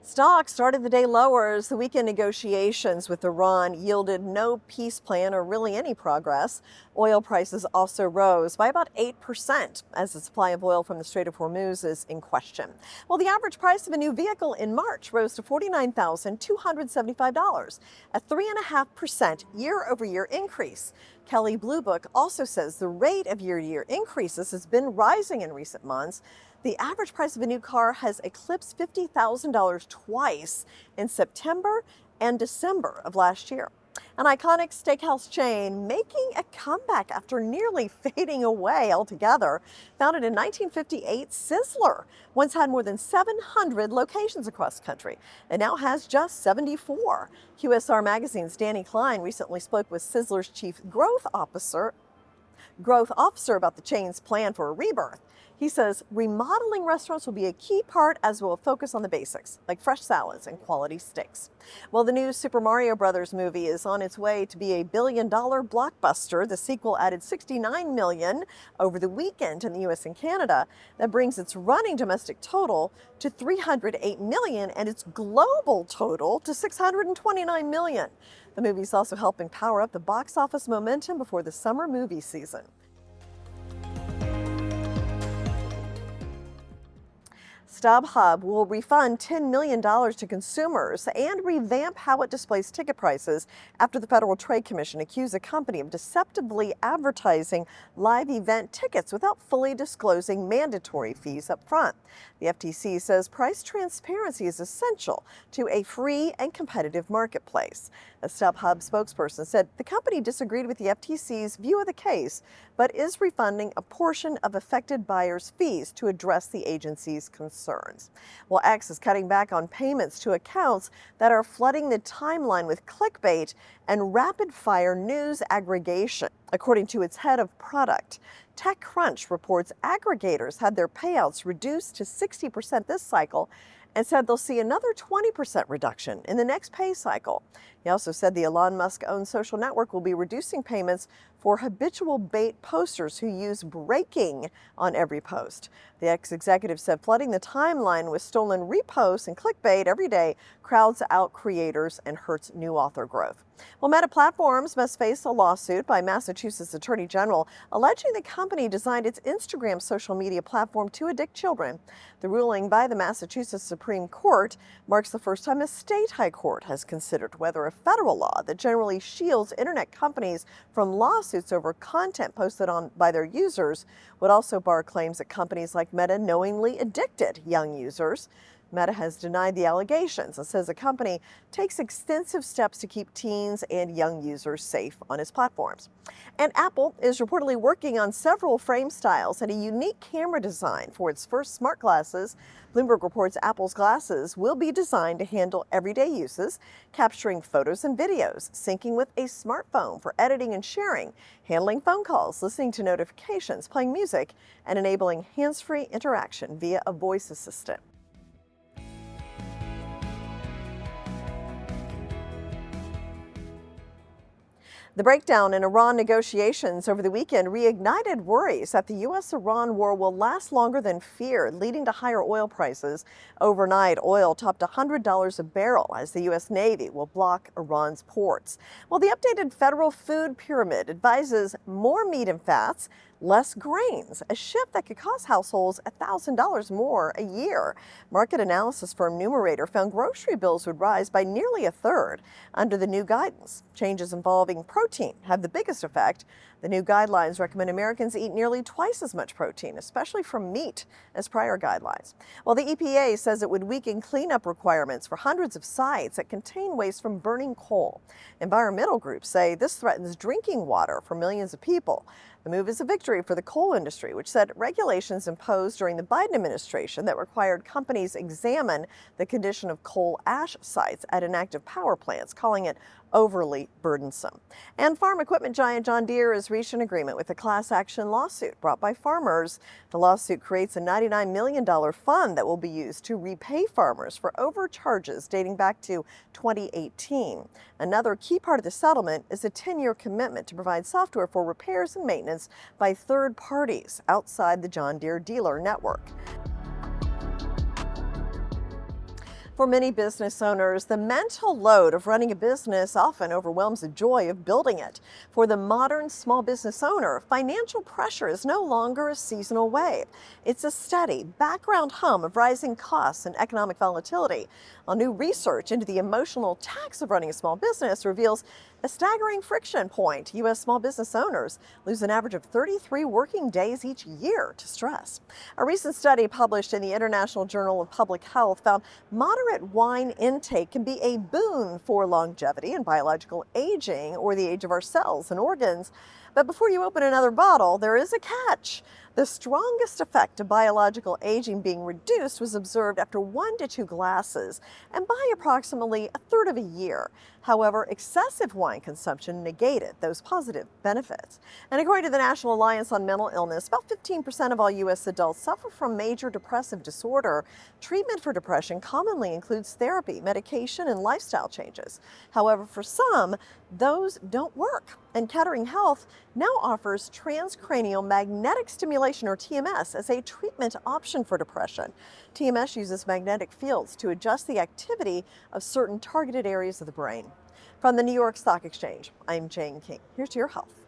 Stocks started the day lower as the weekend negotiations with Iran yielded no peace plan or really any progress. Oil prices also rose by about 8% as the supply of oil from the Strait of Hormuz is in question. Well, the average price of a new vehicle in March rose to $49,275, a 3.5% year-over-year increase. Kelley Blue Book also says the rate of year-to-year increases has been rising in recent months. The average price of a new car has eclipsed $50,000 twice in September and December of last year. An iconic steakhouse chain making a comeback after nearly fading away altogether. Founded in 1958, Sizzler once had more than 700 locations across the country and now has just 74. QSR Magazine's Danny Klein recently spoke with Sizzler's chief growth officer about the chain's plan for a rebirth. He says remodeling restaurants will be a key part as we'll focus on the basics, like fresh salads and quality steaks. Well, the new Super Mario Brothers movie is on its way to be a billion-dollar blockbuster. The sequel added $69 million over the weekend in the U.S. and Canada. That brings its running domestic total to $308 million and its global total to $629 million. The movie's also helping power up the box office momentum before the summer movie season. StubHub will refund $10 million to consumers and revamp how it displays ticket prices after the Federal Trade Commission accused the company of deceptively advertising live event tickets without fully disclosing mandatory fees up front. The FTC says price transparency is essential to a free and competitive marketplace. A StubHub spokesperson said the company disagreed with the FTC's view of the case, but is refunding a portion of affected buyers' fees to address the agency's concerns. Well, X is cutting back on payments to accounts that are flooding the timeline with clickbait and rapid-fire news aggregation, according to its head of product. TechCrunch reports aggregators had their payouts reduced to 60% this cycle and said they'll see another 20% reduction in the next pay cycle. He also said the Elon Musk-owned social network will be reducing payments for habitual bait posters who use breaking on every post. The ex-executive said flooding the timeline with stolen reposts and clickbait every day crowds out creators and hurts new author growth. Well, Meta Platforms must face a lawsuit by Massachusetts Attorney General alleging the company designed its Instagram social media platform to addict children. The ruling by the Massachusetts Supreme Court marks the first time a state high court has considered whether a federal law that generally shields internet companies from lawsuits over content posted on by their users would also bar claims that companies like Meta knowingly addicted young users. Meta has denied the allegations and says the company takes extensive steps to keep teens and young users safe on its platforms. And Apple is reportedly working on several frame styles and a unique camera design for its first smart glasses. Bloomberg reports Apple's glasses will be designed to handle everyday uses, capturing photos and videos, syncing with a smartphone for editing and sharing, handling phone calls, listening to notifications, playing music, and enabling hands-free interaction via a voice assistant. The breakdown in Iran negotiations over the weekend reignited worries that the U.S.-Iran war will last longer than feared, leading to higher oil prices. Overnight, oil topped $100 a barrel as the U.S. Navy will block Iran's ports. Well, the updated federal food pyramid advises more meat and fats, less grains, a shift that could cost households $1,000 more a year. Market analysis firm Numerator found grocery bills would rise by nearly a third under the new guidance. Changes involving protein have the biggest effect. The new guidelines recommend Americans eat nearly twice as much protein, especially from meat, as prior guidelines. Well, the EPA says it would weaken cleanup requirements for hundreds of sites that contain waste from burning coal. Environmental groups say this threatens drinking water for millions of people. The move is a victory for the coal industry, which said regulations imposed during the Biden administration that required companies examine the condition of coal ash sites at inactive power plants, calling it overly burdensome. And farm equipment giant John Deere has reached an agreement with a class action lawsuit brought by farmers. The lawsuit creates a $99 million fund that will be used to repay farmers for overcharges dating back to 2018. Another key part of the settlement is a 10-year commitment to provide software for repairs and maintenance by third parties outside the John Deere dealer network. For many business owners, the mental load of running a business often overwhelms the joy of building it. For the modern small business owner, financial pressure is no longer a seasonal wave. It's a steady background hum of rising costs and economic volatility. A new research into the emotional tax of running a small business reveals a staggering friction point. U.S. small business owners lose an average of 33 working days each year to stress. A recent study published in the International Journal of Public Health found moderate wine intake can be a boon for longevity and biological aging, or the age of our cells and organs. But before you open another bottle, there is a catch. The strongest effect of biological aging being reduced was observed after 1 to 2 glasses and by approximately a third of a year. However, excessive wine consumption negated those positive benefits. And according to the National Alliance on Mental Illness, about 15% of all U.S. adults suffer from major depressive disorder. Treatment for depression commonly includes therapy, medication, and lifestyle changes. However, for some, those don't work. And Kettering Health now offers transcranial magnetic stimulation, or TMS, as a treatment option for depression. TMS uses magnetic fields to adjust the activity of certain targeted areas of the brain. From the New York Stock Exchange, I'm Jane King. Here's to your health.